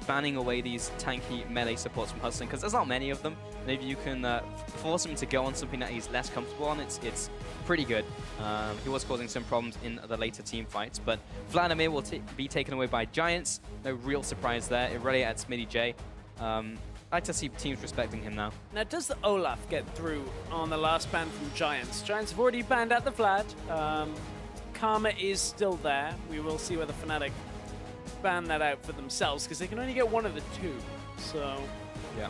banning away these tanky melee supports from Hustlin, because there's not many of them. Maybe you can force him to go on something that he's less comfortable on. It's pretty good. He was causing some problems in the later team fights, but Vladimir will be taken away by Giants. No real surprise there. Irelia at Smittyj. I like to see teams respecting him now. Now, does the Olaf get through on the last ban from Giants? Giants have already banned out the Vlad. Karma is still there. We will see whether Fnatic ban that out for themselves, because they can only get one of the two. So, yeah.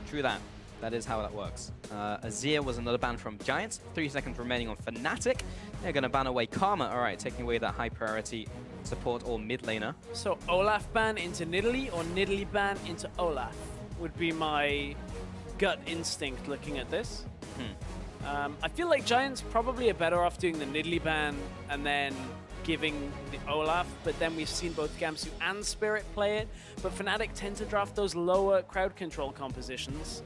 True that. That is how that works. Azir was another ban from Giants. 3 seconds remaining on Fnatic. They're going to ban away Karma. All right, taking away that high priority support or mid laner. So Olaf ban into Nidalee or Nidalee ban into Olaf would be my gut instinct looking at this. I feel like Giants probably are better off doing the Nidalee ban and then giving the Olaf, but then we've seen both Gamsu and Spirit play it. But Fnatic tend to draft those lower crowd control compositions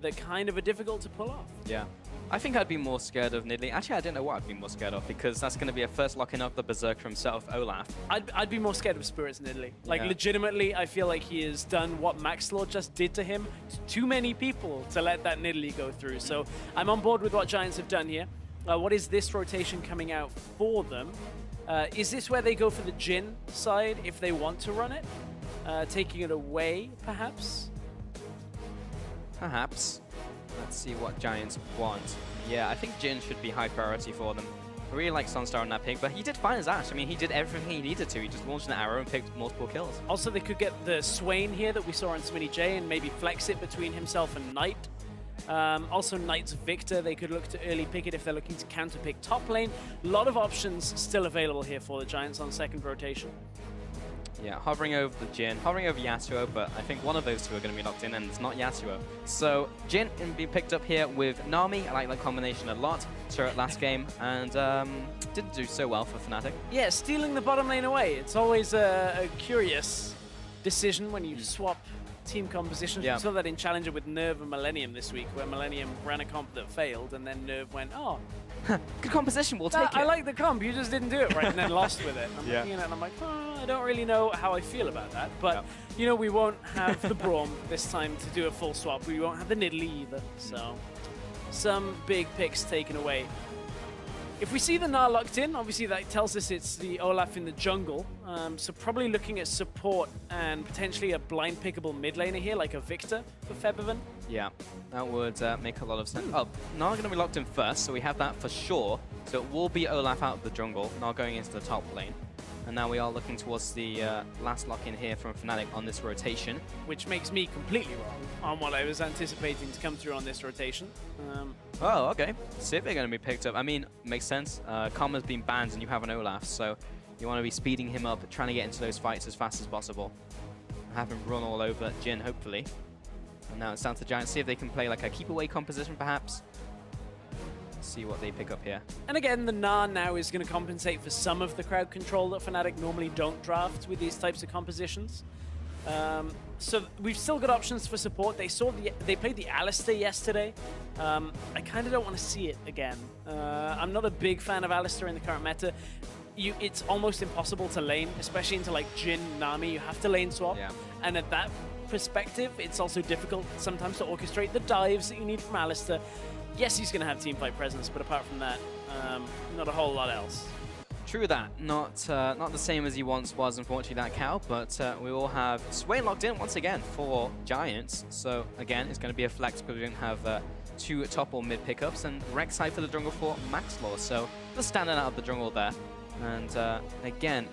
that kind of are difficult to pull off. Yeah. I think I'd be more scared of Nidalee. Actually, I don't know what I'd be more scared of, because that's going to be a first locking up the Berserker himself, Olaf. I'd be more scared of Spirit's Nidalee. Like, legitimately, I feel like he has done what Maxlore just did to him to too many people to let that Nidalee go through. So I'm on board with what Giants have done here. What is this rotation coming out for them? Is this where they go for the Jhin side if they want to run it? Taking it away, perhaps? Perhaps. Let's see what Giants want. Yeah, I think Jhin should be high priority for them. I really like SONSTAR on that pick, but he did fine as Ash. I mean, he did everything he needed to. He just launched an arrow and picked multiple kills. Also, they could get the Swain here that we saw on Smittyj and maybe flex it between himself and Knight. Also, Knight's Viktor, they could look to early pick it if they're looking to counter-pick top lane. A lot of options still available here for the Giants on second rotation. Yeah, hovering over the Jhin, hovering over Yasuo, but I think one of those two are going to be locked in, and it's not Yasuo. So Jhin can be picked up here with Nami. I like that combination a lot. Saw it last game, and didn't do so well for Fnatic. Yeah, stealing the bottom lane away. It's always a curious decision when you swap team compositions. Yeah. We saw that in Challenger with Nerve and Millennium this week, where Millennium ran a comp that failed, and then Nerve went, oh, good composition, we'll take it. I like the comp, you just didn't do it right, and then lost with it. I'm looking at it and I'm like, oh, I don't really know how I feel about that. But, you know, we won't have the Braum this time to do a full swap. We won't have the Nidalee either. So, some big picks taken away. If we see the Gnar locked in, obviously that tells us it's the Olaf in the jungle. So probably looking at support and potentially a blind pickable mid laner here, like a Viktor for Febiven. Yeah, that would make a lot of sense. Oh, Gnar going to be locked in first, so we have that for sure. So it will be Olaf out of the jungle, Gnar going into the top lane. And now we are looking towards the last lock-in here from Fnatic on this rotation. Which makes me completely wrong on what I was anticipating to come through on this rotation. Oh, okay. Sivir going to be picked up. I mean, makes sense. Karma's been banned and you have an Olaf, so you want to be speeding him up, trying to get into those fights as fast as possible. Have him run all over Jhin, hopefully. And now it's down to Giants. See if they can play like a keep-away composition, perhaps. See what they pick up here. And again, the Gnar now is going to compensate for some of the crowd control that Fnatic normally don't draft with these types of compositions. So we've still got options for support. They played the Alistar yesterday. I kind of don't want to see it again. I'm not a big fan of Alistar in the current meta. It's almost impossible to lane, especially into like Jhin, Nami. You have to lane swap. Yeah. And at that perspective, it's also difficult sometimes to orchestrate the dives that you need from Alistar. Yes, he's going to have teamfight presence, but apart from that, not a whole lot else. True that. Not the same as he once was, unfortunately, that cow, but we will have Swain locked in once again for Giants. So, again, it's going to be a flex because we don't have two top or mid pickups, and Rek'Sai for the jungle for Maxlore. So, just standing out of the jungle there. And, again,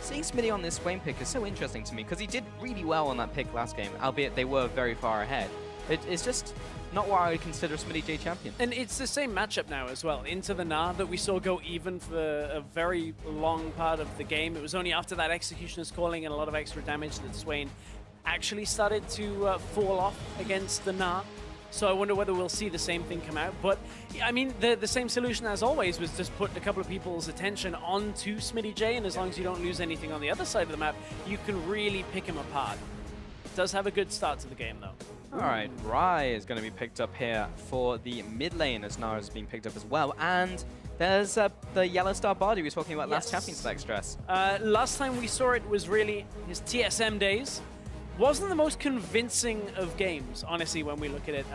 seeing Smittyj on this Swain pick is so interesting to me because he did really well on that pick last game, albeit they were very far ahead. It's just not what I would consider Smittyj champion. And it's the same matchup now as well, into the Gnar that we saw go even for a very long part of the game. It was only after that Executioner's Calling and a lot of extra damage that Swain actually started to fall off against the Gnar. So I wonder whether we'll see the same thing come out. But, I mean, the same solution as always was just put a couple of people's attention onto Smittyj, and as long as you don't lose anything on the other side of the map, you can really pick him apart. Does have a good start to the game, though. All right, Ryze is going to be picked up here for the mid lane, as Gnar has been picked up as well. And There's the YellOwStaR bard we were talking about last Yes. Champion Select Stress. Last time we saw it was really his TSM days. Wasn't the most convincing of games, honestly, when we look at it.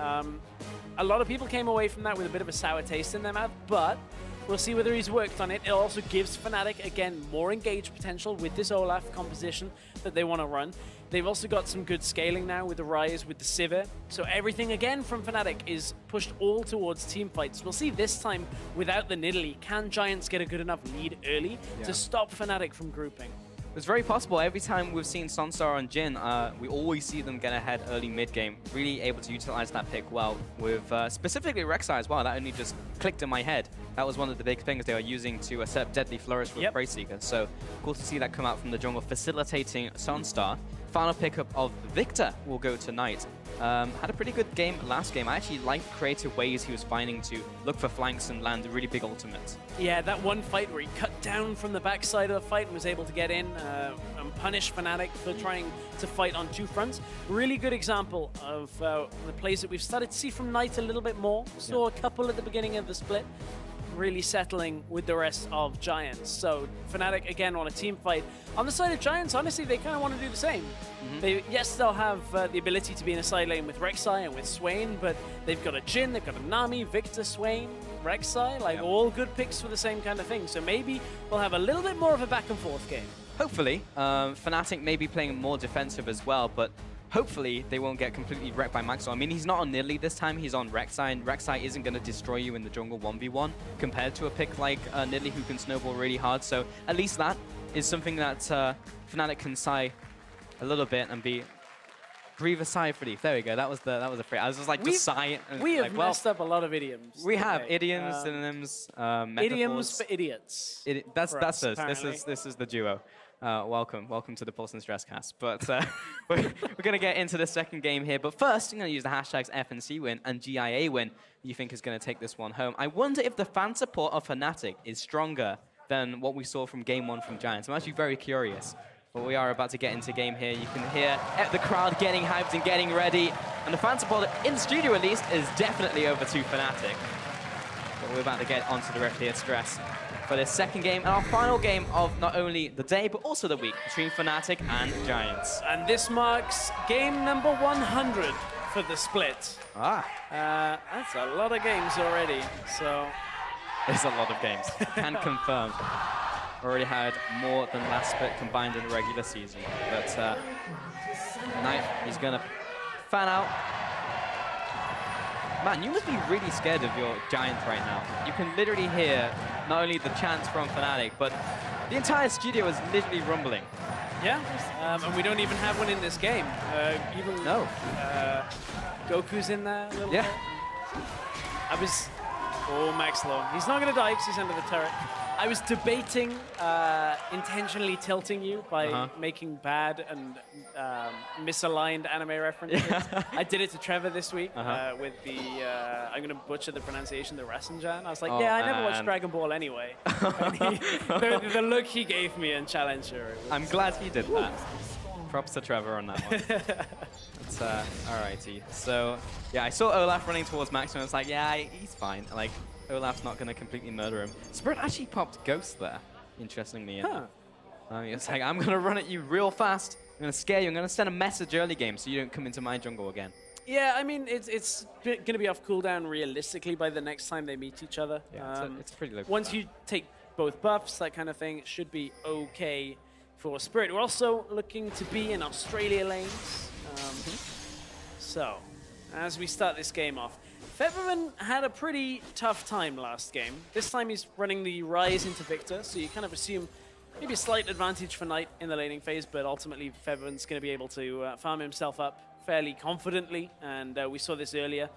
A lot of people came away from that with a bit of a sour taste in their mouth, but we'll see whether he's worked on it. It also gives Fnatic, again, more engaged potential with this Olaf composition that they want to run. They've also got some good scaling now with the Ryze, with the Sivir. So everything, again, from Fnatic is pushed all towards team fights. We'll see this time, without the Nidalee, can Giants get a good enough lead early to stop Fnatic from grouping? It's very possible. Every time we've seen SONSTAR on Jhin, we always see them get ahead early mid-game, really able to utilize that pick well, with specifically Rek'Sai as well. That only just clicked in my head. That was one of the big things they were using to set up Deadly Flourish with Braceseeker. So cool to see that come out from the jungle, facilitating SONSTAR. Final pickup of Viktor will go tonight. Had a pretty good game last game. I actually liked creative ways he was finding to look for flanks and land really big ultimates. Yeah, that one fight where he cut down from the backside of the fight and was able to get in and punish Fnatic for trying to fight on two fronts. Really good example of the plays that we've started to see from Knight a little bit more. Saw a couple at the beginning of the split. Really settling with the rest of Giants. So Fnatic again on a team fight. On the side of Giants, honestly, they kind of want to do the same. Yes, they'll have the ability to be in a side lane with Rek'Sai and with Swain, but they've got a Jhin, they've got a Nami, Viktor, Swain, Rek'Sai, like all good picks for the same kind of thing. So maybe we'll have a little bit more of a back and forth game. Hopefully. Fnatic may be playing more defensive as well, but hopefully they won't get completely wrecked by Maxlore. I mean, he's not on Nidalee this time, he's on Rek'Sai, and Rek'Sai isn't going to destroy you in the jungle 1v1 compared to a pick like Nidalee who can snowball really hard. So at least that is something that Fnatic can sigh a little bit and breathe a sigh of relief. There we go, that was the phrase. I was just like, just sigh. And we have like, messed up a lot of idioms. We have idioms, synonyms, metaphors. Idioms for idiots. That's us. This is the duo. Welcome to the Pulse and Stress cast. But we're going to get into the second game here. But first, I'm going to use the hashtags FNC win and GIA win you think is going to take this one home. I wonder if the fan support of Fnatic is stronger than what we saw from game one from Giants. I'm actually very curious. But we are about to get into game here. You can hear the crowd getting hyped and getting ready. And the fan support, in the studio at least, is definitely over to Fnatic. But we're about to get onto the ref here, Stress, for this second game and our final game of not only the day, but also the week between Fnatic and Giants. And this marks game number 100 for the split. That's a lot of games already, so... There's a lot of games, can confirm. Already had more than last split combined in the regular season. But Knight, he's gonna fan out. Man, you must be really scared of your Giants right now. You can literally hear not only the chants from Fnatic, but the entire studio is literally rumbling. Yeah, and we don't even have one in this game. No. Goku's in there a little bit. I was... Oh, Maxlore. He's not going to die because he's under the turret. I was debating intentionally tilting you by making bad and misaligned anime references. I did it to Trevor this week with the, I'm going to butcher the pronunciation, the Rasengan. I was like, yeah, I never watched Dragon Ball anyway. The look he gave me in Challenger. I'm glad he did that. Props to Trevor on that one. That's, alrighty. So, yeah, I saw Olaf running towards Max and I was like, yeah, he's fine. Like, Olaf's not going to completely murder him. Spirit actually popped Ghost there, interestingly enough. It's like, I'm going to run at you real fast. I'm going to scare you. I'm going to send a message early game so you don't come into my jungle again. Yeah, I mean, it's going to be off cooldown realistically by the next time they meet each other. Yeah, it's pretty low. Once you take both buffs, that kind of thing, it should be okay for Spirit. We're also looking to be in Australia lanes. So, as we start this game off, Febiven had a pretty tough time last game. This time he's running the Ryze into Viktor, so you kind of assume maybe a slight advantage for Knight in the laning phase, but ultimately Febiven's going to be able to farm himself up fairly confidently, and we saw this earlier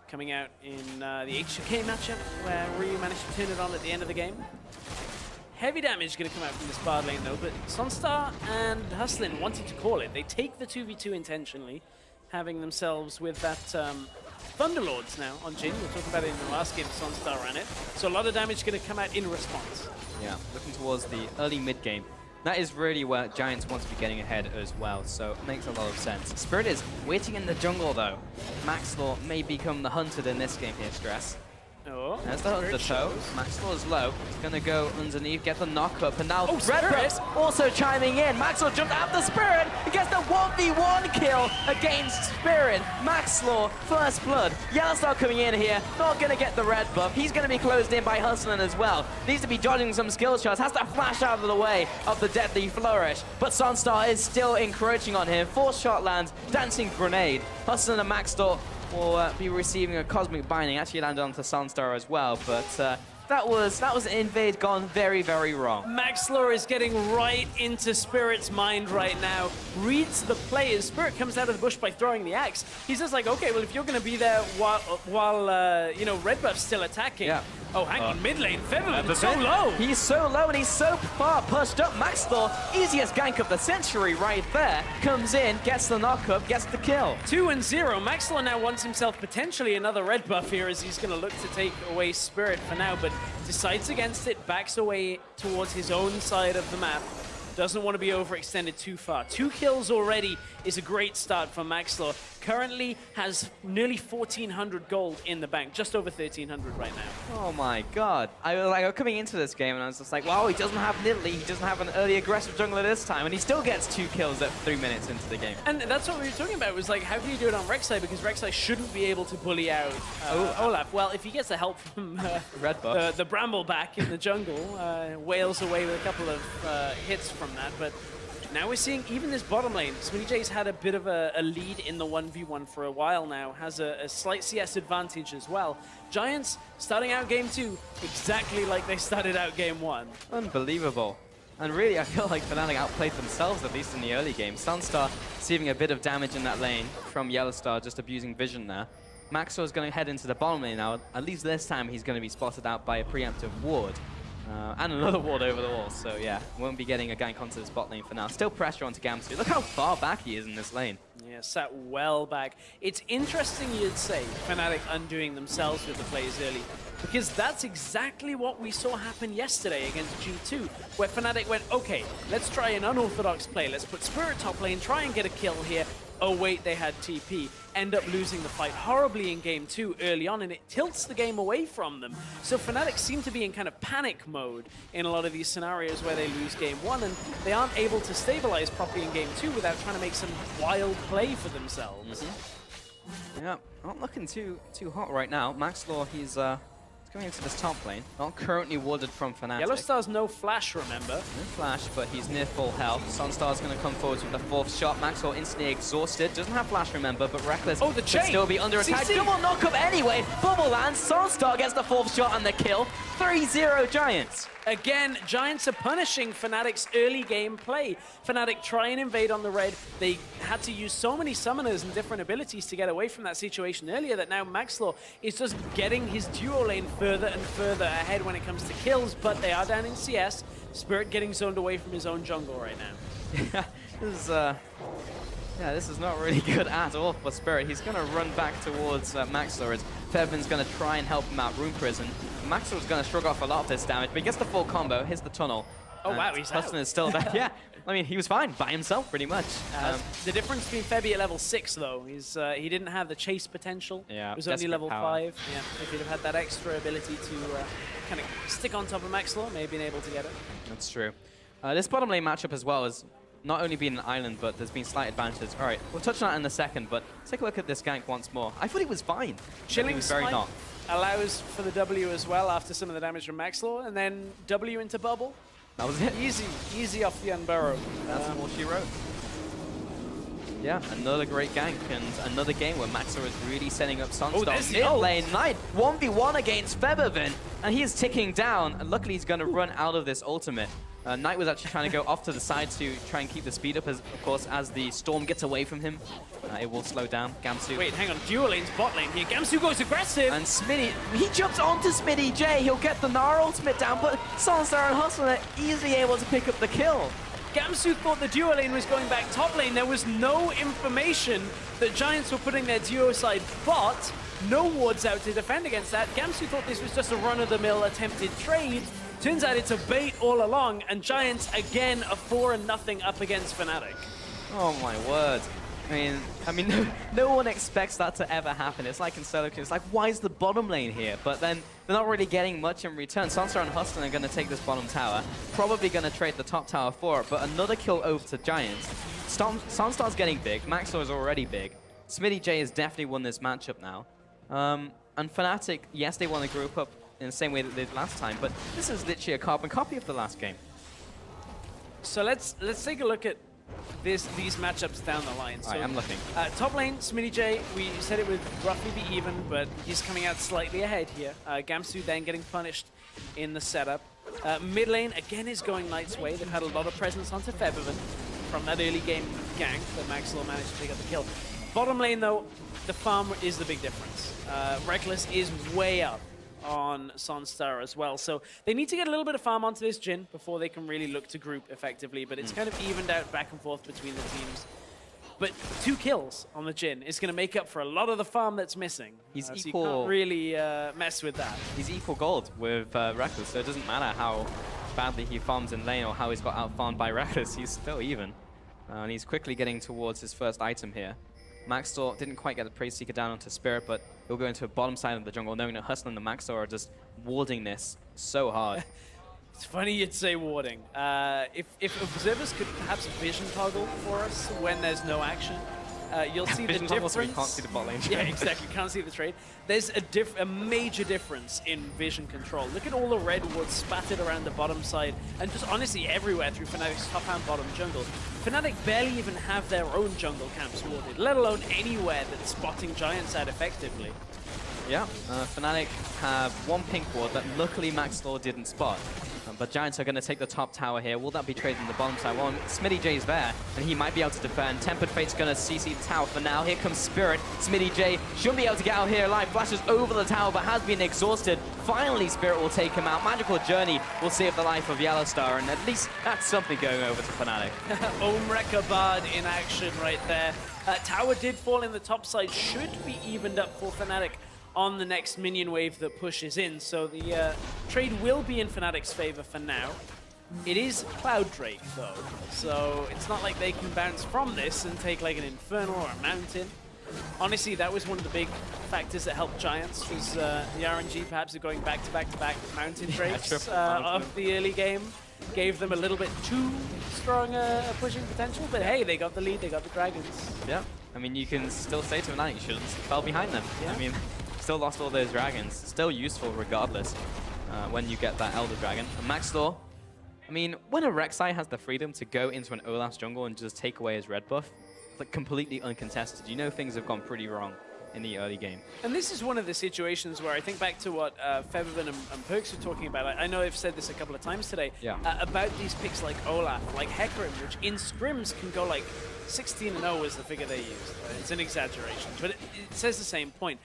coming out in the HK matchup, where Ryu managed to turn it on at the end of the game. Heavy damage is going to come out from this bard lane though, but SONSTAR and Hustlin wanted to call it. They take the 2v2 intentionally, having themselves with that Thunderlords now on Jhin. We'll talk about it in the last game SONSTAR ran it. So a lot of damage is going to come out in response. Yeah, looking towards the early mid game. That is really where Giants want to be getting ahead as well, so it makes a lot of sense. Spirit is waiting in the jungle though. Maxlore may become the hunted in this game here, Stress. Oh, There's the undertow. Maxlore's low. He's going to go underneath, get the knock up, and now Redbuff also chiming in. Maxlore jumped out the Spirit. He gets the 1v1 kill against Spirit. Maxlore, first blood. YellOwStaR coming in here, not going to get the red buff. He's going to be closed in by Hustlin as well. Needs to be dodging some skill shots. Has to flash out of the way of the deadly flourish. But SONSTAR is still encroaching on him. Force shot lands, dancing grenade. Hustlin and Maxlore will be receiving a cosmic binding. Actually landed onto SONSTAR as well, but that was an invade gone very, very wrong. Maxlore is getting right into Spirit's mind right now. Reads the players. Spirit comes out of the bush by throwing the axe. He's just like, okay, well, if you're going to be there while you know, Redbuff's still attacking. Yeah. Oh, hang on, mid lane, Febiven, so low! He's so low and he's so far pushed up. Maxlore, easiest gank of the century right there, comes in, gets the knock-up, gets the kill. 2-0. Maxlore now wants himself potentially another red buff here as he's going to look to take away Spirit for now, but decides against it, backs away towards his own side of the map. Doesn't want to be overextended too far. 2 kills already is a great start for Maxlore. Currently has nearly 1,400 gold in the bank, just over 1,300 right now. Oh my god. I was coming into this game and I was just like, wow, he doesn't have Nidalee, he doesn't have an early aggressive jungler this time, and he still gets 2 kills at 3 minutes into the game. And that's what we were talking about, was like, how can you do it on Rek'Sai? Because Rek'Sai shouldn't be able to bully out Olaf. Well, if he gets the help from red buff. The Bramble back in the jungle, wails away with a couple of hits from that, but now we're seeing even this bottom lane. Smittyj's had a bit of a lead in the 1v1 for a while now, has a slight CS advantage as well. Giants starting out game 2 exactly like they started out game 1. Unbelievable. And really, I feel like Fnatic outplayed themselves, at least in the early game. SONSTAR receiving a bit of damage in that lane from YellOwStaR, just abusing vision there. Maxlore's going to head into the bottom lane now. At least this time, he's going to be spotted out by a preemptive ward. And another ward over the wall, so yeah, won't be getting a gank onto this bot lane for now. Still pressure onto Gamsu. Look how far back he is in this lane. Yeah, sat well back. It's interesting, you'd say, Fnatic undoing themselves with the plays early, because that's exactly what we saw happen yesterday against G2, where Fnatic went, okay, let's try an unorthodox play. Let's put Spirit top lane, try and get a kill here. Oh wait, they had TP. End up losing the fight horribly in game 2 early on, and it tilts the game away from them. So Fnatic seem to be in kind of panic mode in a lot of these scenarios where they lose game 1, and they aren't able to stabilize properly in game 2 without trying to make some wild play for themselves. Yeah, not looking too hot right now. Maxlore, he's going into this top lane. Not currently warded from Fnatic. YellOwStar's no flash, remember? No flash, but he's near full health. SONSTAR's going to come forward with the 4th shot. Maxlore instantly exhausted. Doesn't have flash, remember, but Rekkles the chain. still be under attack. Double knock-up anyway. Bubble lands. SONSTAR gets the 4th shot and the kill. 3-0 Giants. Again, Giants are punishing Fnatic's early game play. Fnatic try and invade on the red. They had to use so many summoners and different abilities to get away from that situation earlier that now Maxlore is just getting his duo lane further and further ahead when it comes to kills, but they are down in CS. Spirit getting zoned away from his own jungle right now. This is not really good at all for Spirit. He's going to run back towards Maxlore as Febiven's going to try and help him out Rune Prison. Maxlore's going to shrug off a lot of this damage, but he gets the full combo, hits the tunnel. Oh wow, he's out. Hustlin is still there. Yeah, I mean, he was fine by himself, pretty much. The difference between Febi at level 6, though, is he didn't have the chase potential. Yeah, it was only level 5. Yeah, if he'd have had that extra ability to kind of stick on top of Maxlore, maybe been able to get it. That's true. This bottom lane matchup as well has not only been an island, but there's been slight advantages. All right, we'll touch on that in a second, but take a look at this gank once more. I thought he was fine. Chilling he was very not. Allows for the W as well after some of the damage from Maxlore, and then W into bubble. That was it. Easy off the unburrow. That's all she wrote. Yeah, another great gank and another game where Maxlore is really setting up SONSTAR. Mid lane Knight 1v1 against Febiven, and he is ticking down. And luckily, he's going to run out of this ultimate. Knight was actually trying to go off to the side to try and keep the speed up, of course, as the storm gets away from him. It will slow down. Gamsu. Wait, hang on. Dual lane's bot lane here. Gamsu goes aggressive. And Smittyj, he jumps onto Smittyj. He'll get the Gnar ultimate down, but SONSTAR and Hustlin are easily able to pick up the kill. Gamsu thought the duo lane was going back top lane. There was no information that Giants were putting their duo side bot. No wards out to defend against that. Gamsu thought this was just a run-of-the-mill attempted trade. Turns out it's a bait all along, and Giants again a 4-0 up against Fnatic. Oh my word. I mean, no one expects that to ever happen. It's like in solo queue. It's like, why is the bottom lane here? But then they're not really getting much in return. SONSTAR and Hustlin are going to take this bottom tower. Probably going to trade the top tower for it. But another kill over to Giants. SONSTAR's getting big. Maxlore is already big. Smittyj has definitely won this matchup now. And Fnatic, yes, they want to group up in the same way that they did last time. But this is literally a carbon copy of the last game. So let's take a look at these matchups down the line. So, I'm looking. Top lane, Smittyj, we said it would roughly be even, but he's coming out slightly ahead here. Gamsu then getting punished in the setup. Mid lane, again, is going Knight's way. They've had a lot of presence onto Febiven from that early game gank that Maxlore managed to pick up the kill. Bottom lane, though, the farm is the big difference. Rekkles is way up on SONSTAR as well. So they need to get a little bit of farm onto this Jhin before they can really look to group effectively, but it's kind of evened out back and forth between the teams. But 2 kills on the Jhin is going to make up for a lot of the farm that's missing. He's so equal. you can't really mess with that. He's equal gold with Rekkles, so it doesn't matter how badly he farms in lane or how he's got out-farmed by Rekkles, he's still even. And he's quickly getting towards his first item here. Maxlore didn't quite get the Praise Seeker down onto Spirit, but he'll go into a bottom side of the jungle, knowing that Hustlin and Maxlore are just warding this so hard. It's funny you'd say warding. If observers could perhaps vision toggle for us when there's no action, you'll see the difference. So you can't see the bot lane trade. Yeah, exactly. Can't see the trade. There's a major difference in vision control. Look at all the red wards spattered around the bottom side, and just honestly everywhere through Fnatic's top and bottom jungle. Fnatic barely even have their own jungle camps warded, let alone anywhere that's spotting Giants out effectively. Yeah, Fnatic have 1 pink ward that luckily Maxlore didn't spot. But Giants are going to take the top tower here. Will that be trading the bottom side? Well, Smittyj's there, and he might be able to defend. Tempered Fate's going to CC the tower for now. Here comes Spirit. Smittyj shouldn't be able to get out here alive. Flashes over the tower, but has been exhausted. Finally, Spirit will take him out. Magical Journey will save the life of YellOwStaR, and at least that's something going over to Fnatic. Omrekabad in action right there. Tower did fall in the top side. Should be evened up for Fnatic on the next minion wave that pushes in. So the trade will be in Fnatic's favor for now. It is Cloud Drake though, so it's not like they can bounce from this and take like an Infernal or a Mountain. Honestly, that was one of the big factors that helped Giants, was the RNG perhaps of going back-to-back Mountain Drakes of the early game. Gave them a little bit too strong a pushing potential, but hey, they got the lead, they got the Dragons. Yeah, I mean, you can still say to Fnatic, you should have fell behind them. Yeah. I mean, still lost all those dragons. Still useful regardless when you get that Elder Dragon. And Maxlore, I mean, when a Rek'Sai has the freedom to go into an Olaf's jungle and just take away his red buff, it's like completely uncontested. You know things have gone pretty wrong in the early game. And this is one of the situations where I think back to what Febiven and Perks were talking about. I know I've said this a couple of times today, about these picks like Olaf, like Hecarim, which in scrims can go like 16-0 is the figure they used. It's an exaggeration, but it says the same point.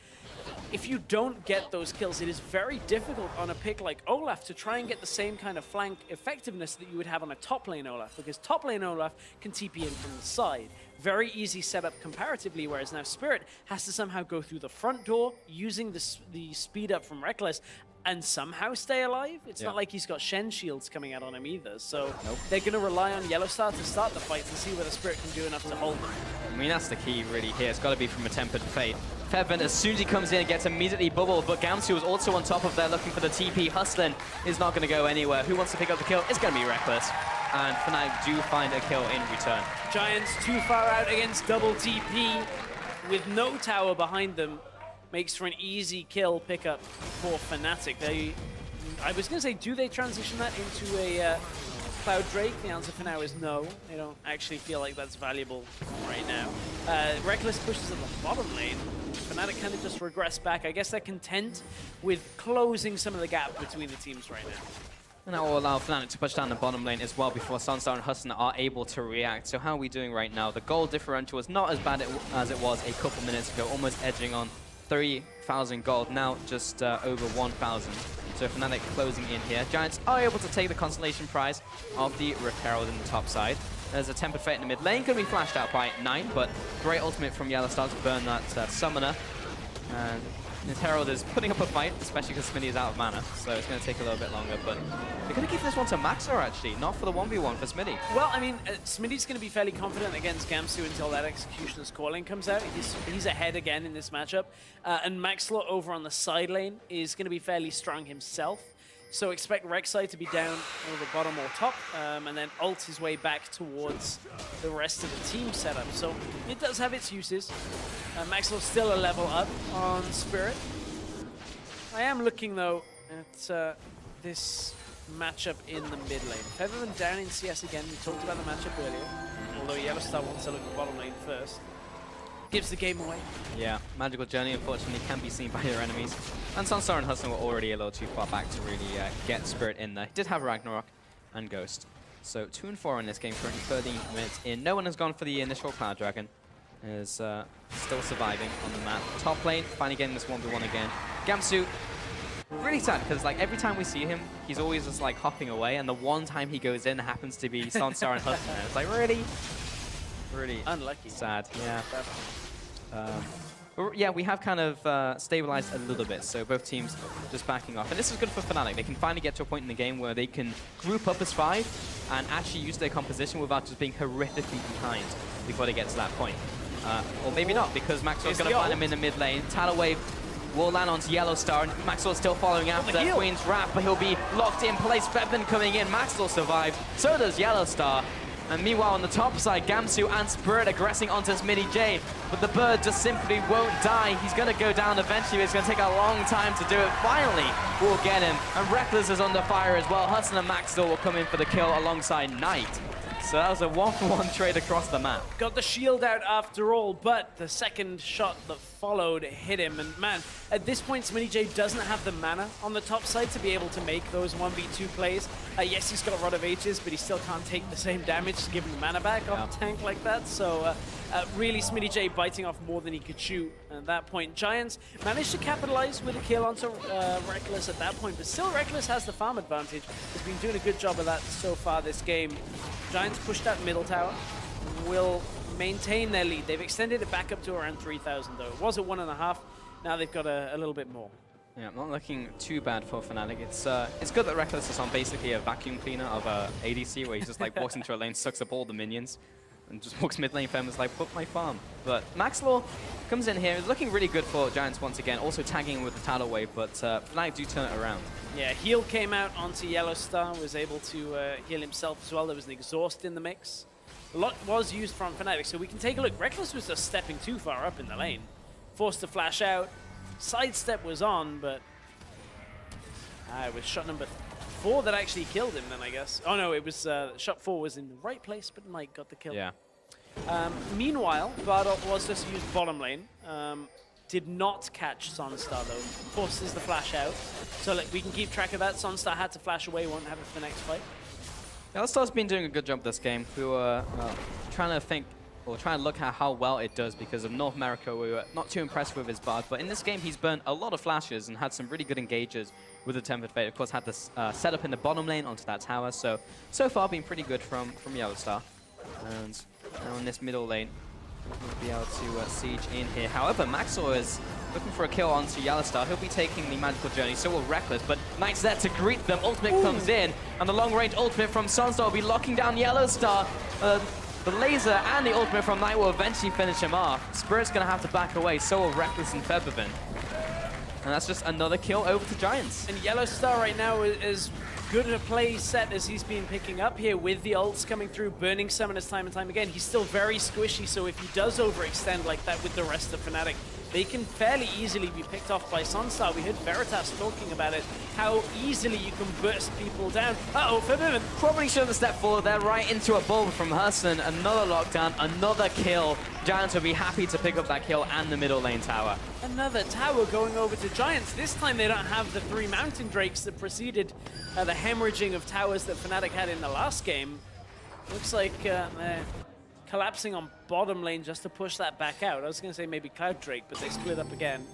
If you don't get those kills, it is very difficult on a pick like Olaf to try and get the same kind of flank effectiveness that you would have on a top lane Olaf, because top lane Olaf can TP in from the side. Very easy setup comparatively, whereas now Spirit has to somehow go through the front door using the speed up from Rekkles and somehow stay alive. It's not like he's got Shen shields coming out on him either, so they're going to rely on YellOwStaR to start the fight to see whether Spirit can do enough to hold him. I mean, that's the key really here. It's got to be from a Tempered Fate. Febiven, as soon as he comes in, gets immediately bubbled, but Gamsu is also on top of there looking for the TP. Hustlin is not going to go anywhere. Who wants to pick up the kill? It's going to be Rekkles. And Fnatic do find a kill in return. Giants too far out against double TP with no tower behind them. Makes for an easy kill pickup for Fnatic. I was going to say, do they transition that into a Cloud Drake? The answer for now is no. They don't actually feel like that's valuable right now. Rekkles pushes at the bottom lane. Fnatic kind of just regress back. I guess they're content with closing some of the gap between the teams right now. And that will allow Fnatic to push down the bottom lane as well before SONSTAR and Hustlin are able to react. So how are we doing right now? The gold differential is not as bad as it was a couple minutes ago, almost edging on 3,000 gold, now just over 1,000. So Fnatic closing in here. Giants are able to take the consolation prize of the Rift Herald in the top side. There's a Tempered Fate in the mid lane, going to be flashed out by 9, but great ultimate from YellOwStaR to burn that Summoner. And His Herald is putting up a fight, especially because Smittyj is out of mana, so it's going to take a little bit longer. But they're going to give this one to Maxlore, actually, not for the 1v1 for Smittyj. Well, I mean, Smittyj's going to be fairly confident against Gamsu until that Executioner's Calling comes out. He's ahead again in this matchup. And Maxlore over on the side lane is going to be fairly strong himself. So expect Rek'Sai to be down over bottom or top, and then ult his way back towards the rest of the team setup. So it does have its uses. Maxlore's still a level up on Spirit. I am looking, though, at this matchup in the mid lane. Febiven down in CS again. We talked about the matchup earlier, although YellOwStaR wants to look at bottom lane first. Gives the game away. Yeah, Magical Journey, unfortunately, can be seen by your enemies. And SONSTAR and Hustlin were already a little too far back to really get Spirit in there. He did have Ragnarok and Ghost. So 2 and 4 in this game, currently 13 minutes in. No one has gone for the initial Cloud Dragon. Is still surviving on the map. Top lane, finally getting this 1v1 again. Gamsu, really sad, because like every time we see him, he's always just like hopping away, and the one time he goes in happens to be SONSTAR and Hustlin. It's like, really? Really unlucky. Sad, yeah. But yeah, we have kind of stabilized a little bit, so both teams just backing off. And this is good for Fnatic. They can finally get to a point in the game where they can group up as 5 and actually use their composition without just being horrifically behind before they get to that point. Or maybe not, because Maxlore's going to find him in the mid lane. Tidal Wave will land onto YellOwStaR, and Maxlore's still following after Queen's Wrath, but he'll be locked in place. Febiven coming in, Maxlore survived, so does YellOwStaR. And meanwhile, on the top side, Gamsu and Spirit aggressing onto Smittyj, but the bird just simply won't die. He's going to go down eventually. It's going to take a long time to do it. Finally, we'll get him. And Rekkles is under fire as well. Hustlin and Maxlore will come in for the kill alongside Knight. So that was a 1-for-1 trade across the map. Got the shield out after all, but the second shot that followed hit him. And man, at this point, Smittyj doesn't have the mana on the top side to be able to make those 1v2 plays. Yes, he's got a Rod of Ages, but he still can't take the same damage to give him the mana back off a tank like that. So really, Smittyj biting off more than he could shoot at that point. Giants managed to capitalize with a kill onto Rekkles at that point, but still Rekkles has the farm advantage. He's been doing a good job of that so far this game. Giants pushed that middle tower, will maintain their lead. They've extended it back up to around 3,000 though. It was at 1.5, now they've got a little bit more. Yeah, not looking too bad for Fnatic. It's good that Rekkles is on basically a vacuum cleaner of a ADC where he just like walks into a lane, sucks up all the minions, and just walks mid lane. Fem is like, put my farm. But Maxlore comes in here, is looking really good for Giants once again, also tagging with the Tidal Wave, but Fnatic do turn it around. Yeah, heal came out onto YellOwStaR, was able to heal himself as well. There was an exhaust in the mix. A lot was used from Fnatic, so we can take a look. Rekkles was just stepping too far up in the lane. Forced to flash out. Sidestep was on, but it was shot number 4 that actually killed him then, I guess. Oh no, it was shot 4 was in the right place, but Mike got the kill. Yeah. Meanwhile, Bardock was just used bottom lane. Did not catch SONSTAR though. Forces the flash out. So like, we can keep track of that. SONSTAR had to flash away, won't have it for the next fight. YellOwStar's been doing a good job this game. We were trying to think, or trying to look at how well it does, because of North America we were not too impressed with his Bard, but in this game he's burnt a lot of flashes and had some really good engages with the Tempered Fate. Of course, had this setup in the bottom lane onto that tower, so far been pretty good from YellOwStaR. And now in this middle lane, we'll be able to siege in here. However, Maxlore is looking for a kill onto YellOwStaR. He'll be taking the Magical Journey, so will Rekkles, but Knight's there to greet them. Ultimate comes in, and the long-range ultimate from SONSTAR will be locking down YellOwStaR. The laser and the ultimate from Knight will eventually finish him off. Spirit's going to have to back away, so will Rekkles and Febiven. And that's just another kill over to Giants. And YellOwStaR right now is good a play set as he's been picking up here with the ults coming through, burning summoners time and time again. He's still very squishy, so if he does overextend like that with the rest of Fnatic, they can fairly easily be picked off by SONSTAR. We heard Veritas talking about it, how easily you can burst people down. Uh-oh, Febiven. Probably should have stepped forward there, right into a bulb from Hustlin. Another lockdown, another kill. Giants will be happy to pick up that kill and the middle lane tower. Another tower going over to Giants. This time they don't have the 3 Mountain Drakes that preceded the hemorrhaging of towers that Fnatic had in the last game. Looks like they're collapsing on bottom lane just to push that back out. I was going to say maybe Cloud Drake, but they split up again.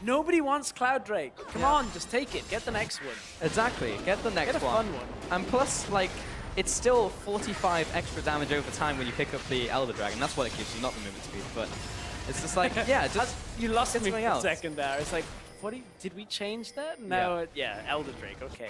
Nobody wants Cloud Drake. Come on, just take it. Get the next one. Exactly. Get the next one. Get a fun one. And plus, like, it's still 45 extra damage over time when you pick up the Elder Dragon. That's what it gives you, not the movement speed. But it's just like, yeah, just you lost me for else. a second there. It's like 12:40. Did we change that? No, yeah, Elder Drake. Okay,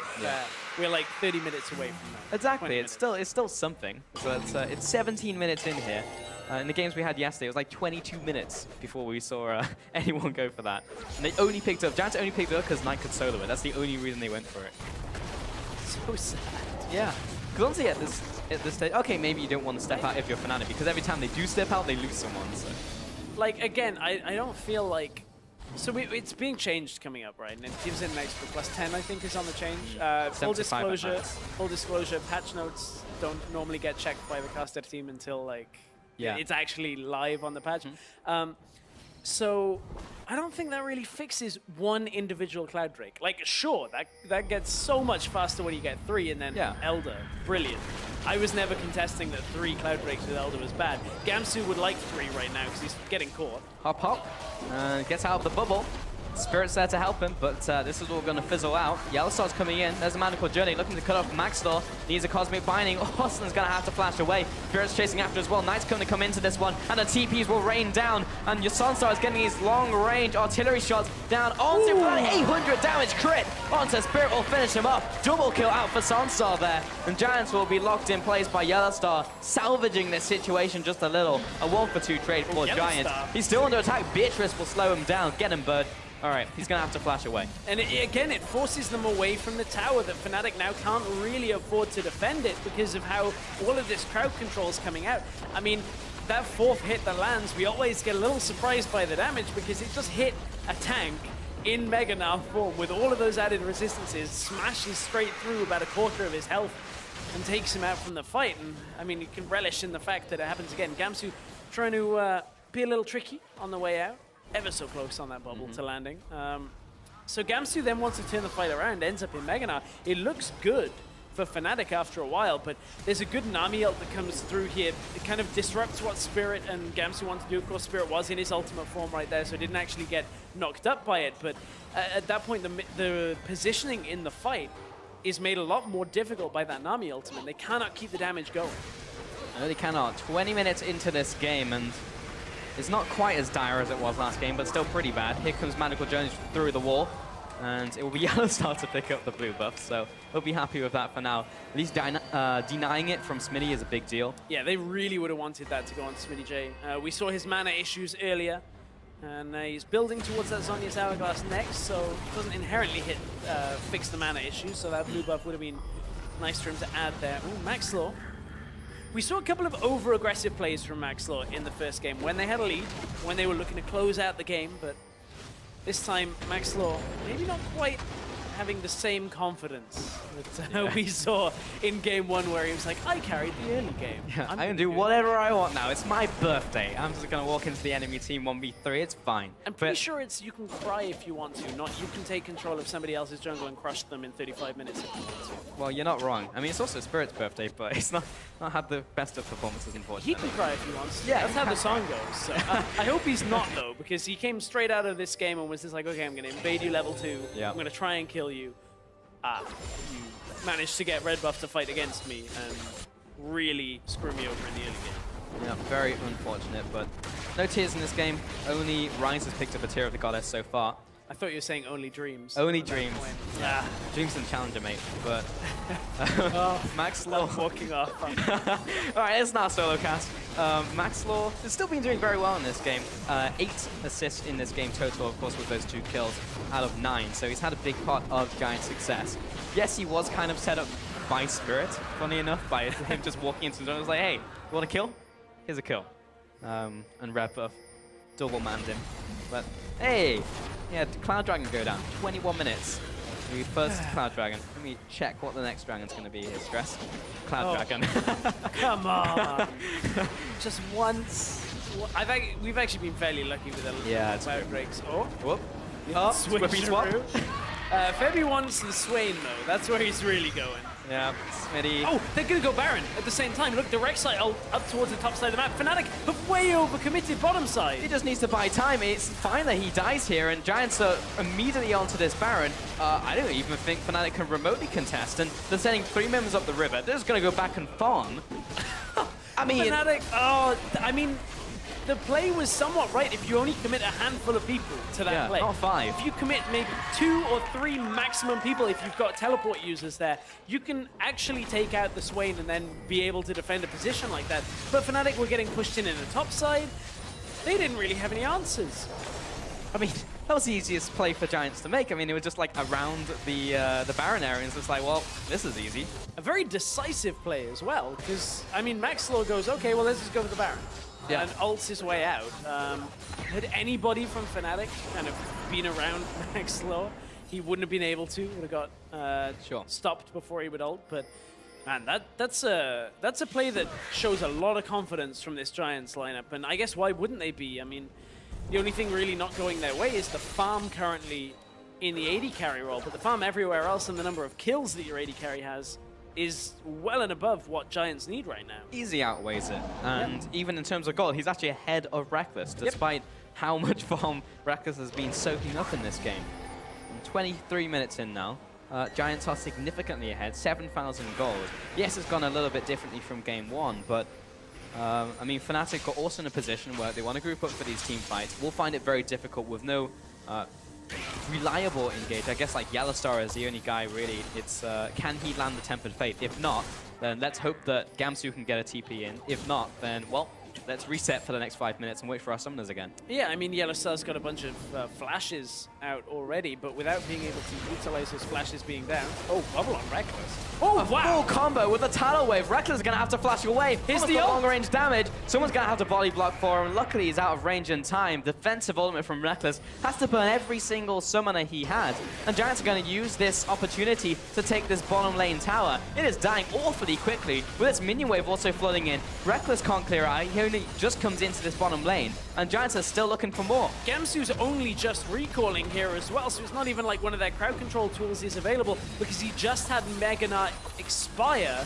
we're like 30 minutes away from that. Exactly. It's still something. But it's 17 minutes in here. In the games we had yesterday, it was like 22 minutes before we saw anyone go for that. And they only picked up, Giants only picked it up because Knight could solo it. That's the only reason they went for it. So sad. Yeah. Because honestly, at this stage, okay, maybe you don't want to step out if you're Fnatic, because every time they do step out, they lose someone. So. Like, again, I don't feel like... So it's being changed coming up, right? And it gives it an extra +10, I think, is on the change. Full disclosure, patch notes don't normally get checked by the caster team until, like, it's actually live on the patch. So I don't think that really fixes one individual Cloud Drake. Like, sure, that gets so much faster when you get 3 and then Elder. Brilliant. I was never contesting that 3 Cloud Drakes with Elder was bad. Gamsu would like 3 right now because he's getting caught. Hop. Gets out of the bubble. Spirit's there to help him, but this is all going to fizzle out. YellOwStaR's coming in. There's a man called Journey looking to cut off Maxlore. Needs a cosmic binding. Hustlin's going to have to flash away. Spirit's chasing after as well. Knight's going to come into this one, and the TPs will rain down. And your SONSTAR is getting his long-range artillery shots down onto 800 damage crit. Onto Spirit will finish him up. Double kill out for SONSTAR there. And Giants will be locked in place by YellOwStaR, salvaging this situation just a little. A 1-for-2 trade for Giants. He's still under attack. Beatrice will slow him down. Get him, bird. All right, he's going to have to flash away. And again, it forces them away from the tower that Fnatic now can't really afford to defend it because of how all of this crowd control is coming out. I mean, that 4th hit that lands, we always get a little surprised by the damage because it just hit a tank in Mega Gnar form with all of those added resistances, smashes straight through about a quarter of his health and takes him out from the fight. And I mean, you can relish in the fact that it happens again. Gamsu trying to be a little tricky on the way out. Ever so close on that bubble to landing. So Gamsu then wants to turn the fight around, ends up in Mega Gnar. It looks good for Fnatic after a while, but there's a good Nami ult that comes through here. It kind of disrupts what Spirit and Gamsu want to do. Of course, Spirit was in his ultimate form right there, so didn't actually get knocked up by it. But at that point, the positioning in the fight is made a lot more difficult by that Nami ultimate. They cannot keep the damage going. No, they cannot. 20 minutes into this game, and it's not quite as dire as it was last game, but still pretty bad. Here comes Magical Jones through the wall, and it will be YellOwStaR to pick up the blue buff, so we'll be happy with that for now. At least denying it from Smittyj is a big deal. Yeah, they really would have wanted that to go on to Smittyj. We saw his mana issues earlier, and he's building towards that Zhonya's Hourglass next, so it doesn't inherently fix the mana issues, so that blue buff would have been nice for him to add there. Ooh, Maxlore. We saw a couple of over-aggressive plays from Maxlore in the first game when they had a lead, when they were looking to close out the game, but this time Maxlore maybe not quite having the same confidence that we saw in game 1 where he was like, I carried the early game. Yeah, I can do whatever I want now. It's my birthday. I'm just going to walk into the enemy team 1v3. It's fine. I'm pretty sure it's you can cry if you want to, not you can take control of somebody else's jungle and crush them in 35 minutes if you want to. Well, you're not wrong. I mean, it's also Spirit's birthday, but it's not had the best of performances, unfortunately. He can cry if he wants to. Yeah, that's how the song goes. So, I hope he's not, though, because he came straight out of this game and was just like, okay, I'm going to invade you level 2. I'm going to try and kill you. You managed to get red buff to fight against me and really screw me over in the early game. Yeah, very unfortunate, but no tears in this game. Only Ryze has picked up a Tear of the Goddess so far. I thought you were saying only dreams. Only dreams. Yeah. Dreams and Challenger, mate. But Maxlore walking off. All right, it's not solo cast. Maxlore has still been doing very well in this game. 8 assists in this game total, of course, with those 2 kills out of 9. So he's had a big part of Giant success. Yes, he was kind of set up by Spirit, funny enough, by him just walking into the zone. I was like, hey, you want a kill? Here's a kill. And red buff double manned him. But hey, yeah, Cloud Dragon go down. 21 minutes. The first Cloud Dragon. Let me check what the next dragon's going to be here. Stress. Cloud Dragon. Come on. Just once. We've actually been fairly lucky with the Cloud Drakes. Oh. Whoop. Oh, Swippy swap. Feby wants the Swain, though. That's where he's really going. Yeah, Smittyj. Oh, they're going to go Baron at the same time. Look, the Rek'Sai up towards the top side of the map. Fnatic have way overcommitted bottom side. He just needs to buy time. It's fine that he dies here, and Giants are immediately onto this Baron. I don't even think Fnatic can remotely contest, and they're sending 3 members up the river. They're just going to go back and farm. I mean... Fnatic, I mean... the play was somewhat right if you only commit a handful of people to that play. Not 5. If you commit maybe 2 or 3 maximum people, if you've got teleport users there, you can actually take out the Swain and then be able to defend a position like that. But Fnatic were getting pushed in the top side. They didn't really have any answers. I mean, that was the easiest play for Giants to make. I mean, it was just like around the Baron area, and it's just like, well, this is easy. A very decisive play as well, because, I mean, Maxlore goes, okay, well, let's just go for the Baron. Yeah. And ults his way out. Had anybody from Fnatic kind of been around Maxlore, he wouldn't have been able to. Would have got stopped before he would ult. But man, that's a play that shows a lot of confidence from this Giants lineup. And I guess why wouldn't they be? I mean, the only thing really not going their way is the farm currently in the AD carry role, but the farm everywhere else and the number of kills that your AD carry has is well and above what Giants need right now. Easy outweighs it, and even in terms of gold, he's actually ahead of Rekkles, despite how much farm Rekkles has been soaking up in this game. 23 minutes in now, Giants are significantly ahead, 7,000 gold. Yes, it's gone a little bit differently from game 1, but I mean, Fnatic are also in a position where they want to group up for these team fights. We'll find it very difficult with no reliable engage. I guess like YellOwStaR is the only guy really. It's can he land the Tempered Faith? If not, then let's hope that Gamsu can get a TP in. If not, then well, let's reset for the next 5 minutes and wait for our summoners again. Yeah, I mean, YellOwStar's got a bunch of flashes out already, but without being able to utilize those flashes being down. Oh, bubble on Rekkles. Oh, wow! Full combo with a tidal wave. Rekkles is going to have to flash away. Here's the long range damage. Someone's going to have to body block for him. Luckily, he's out of range in time. Defensive ultimate from Rekkles has to burn every single summoner he had. And Giants are going to use this opportunity to take this bottom lane tower. It is dying awfully quickly with its minion wave also flooding in. Rekkles can't clear out. He only just comes into this bottom lane. And Giants are still looking for more. Gamsu's only just recalling here as well, so it's not even like one of their crowd control tools is available because he just had Mega Knight expire.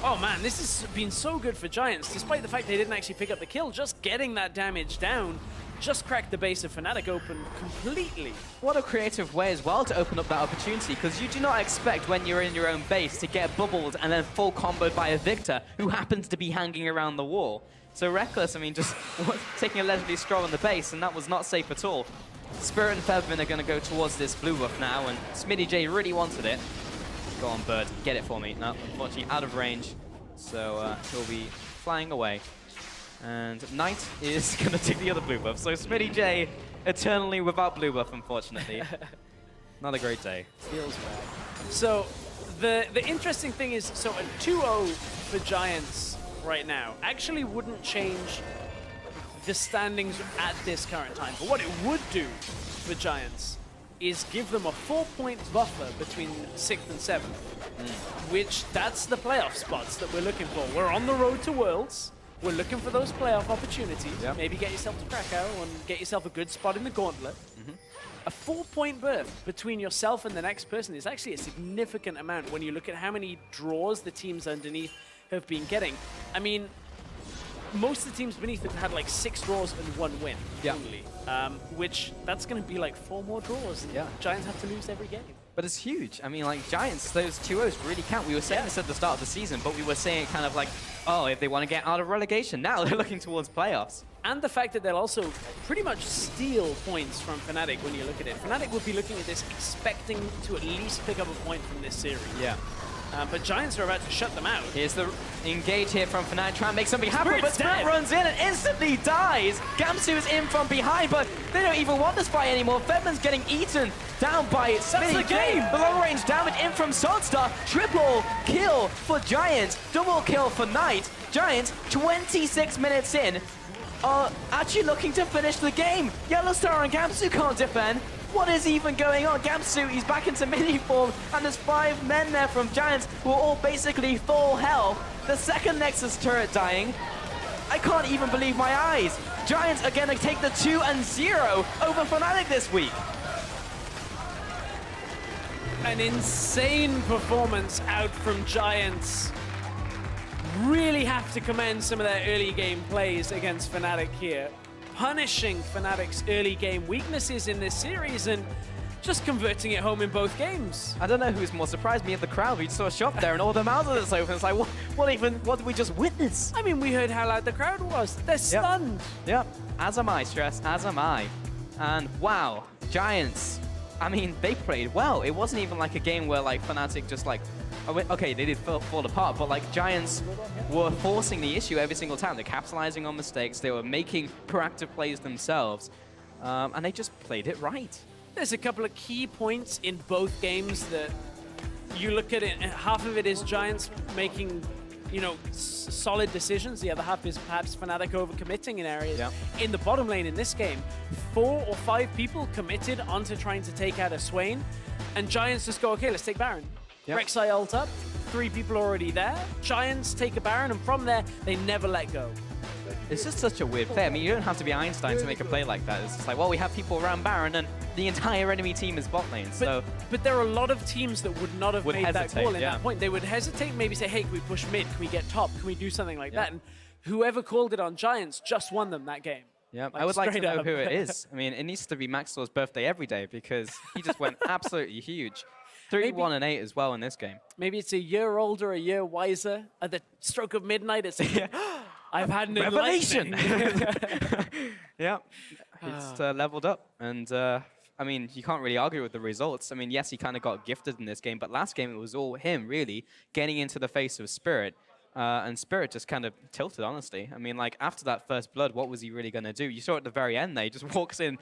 Oh man, this has been so good for Giants, despite the fact they didn't actually pick up the kill. Just getting that damage down just cracked the base of Fnatic open completely. What a creative way as well to open up that opportunity, because you do not expect when you're in your own base to get bubbled and then full comboed by a Viktor who happens to be hanging around the wall. So Rekkles, I mean, just taking a leisurely stroll on the base, and that was not safe at all. Spirit and Febiven are going to go towards this blue buff now, and Smittyj really wanted it. Go on, bird, get it for me. No, unfortunately out of range, so he'll be flying away. And Knight is going to take the other blue buff, so Smittyj eternally without blue buff, unfortunately. Not a great day. Feels bad. So the interesting thing is, so a 2-0 for Giants right now actually wouldn't change the standings at this current time. But what it would do for Giants is give them a 4-point buffer between 6th and 7th, which that's the playoff spots that we're looking for. We're on the road to Worlds. We're looking for those playoff opportunities. Yep. Maybe get yourself to Krakow and get yourself a good spot in the gauntlet. A 4-point berth between yourself and the next person is actually a significant amount when you look at how many draws the teams underneath have been getting. I mean, most of the teams beneath have had like 6 draws and 1 win only, which that's going to be like 4 more draws. Giants have to lose every game. But it's huge. I mean, like, Giants, those 2-0s really count. We were saying this at the start of the season, but we were saying it kind of like, oh, if they want to get out of relegation. Now they're looking towards playoffs. And the fact that they'll also pretty much steal points from Fnatic when you look at it. Fnatic will be looking at this expecting to at least pick up a point from this series. But Giants are about to shut them out. Here's the engage here from Fnatic, trying to make something happen, but Spirit runs in and instantly dies. Gamsu is in from behind, but they don't even want this fight anymore. Febiven's getting eaten down by Smittyj. That's the game! The long-range damage in from SONSTAR. Triple kill for Giants, double kill for Knight. Giants, 26 minutes in, are actually looking to finish the game. YellOwStaR and Gamsu can't defend. What is even going on? Gamsu, he's back into mini form, and there's 5 men there from Giants who are all basically full health. The second Nexus turret dying. I can't even believe my eyes. Giants are going to take the 2-0 over Fnatic this week. An insane performance out from Giants. Really have to commend some of their early game plays against Fnatic here, punishing Fnatic's early game weaknesses in this series. And just converting it home in both games. I don't know who's more surprised, me and the crowd. We just saw a shop there and all the mouths open. It's like, what did we just witness? I mean, we heard how loud the crowd was. They're stunned. Yep. As am I, Stress. As am I. And wow, Giants. I mean, they played well. It wasn't even like a game where like Fnatic just like, okay, they did fall apart, but like Giants were forcing the issue every single time. They're capitalizing on mistakes. They were making proactive plays themselves, and they just played it right. There's a couple of key points in both games that you look at it, and half of it is Giants making, you know, solid decisions. The other half is perhaps Fnatic overcommitting in areas. Yep. In the bottom lane in this game, 4 or 5 people committed onto trying to take out a Swain, and Giants just go, okay, let's take Baron. Yep. Rek'Sai ult up, 3 people already there. Giants take a Baron, and from there, they never let go. It's just such a weird play. I mean, you don't have to be Einstein to make a play like that. It's just like, well, we have people around Baron, and the entire enemy team is bot lane. So, but there are a lot of teams that would not have made that call in that point. They would hesitate, maybe say, hey, can we push mid? Can we get top? Can we do something like that? And whoever called it on Giants just won them that game. yeah, Like, I would like to know up. who it is. I mean, it needs to be Maxlore's birthday every day because he just went absolutely huge. 3-1 and 8 as well in this game. Maybe it's a year older, a year wiser. At the stroke of midnight, it's I've had an revelation. enlightenment. Yeah, he's leveled up, and I mean, you can't really argue with the results. I mean, yes, he kind of got gifted in this game, but last game it was all him really getting into the face of Spirit, and Spirit just kind of tilted, honestly. I mean, like after that first blood, what was he really going to do? You saw at the very end there, he just walks in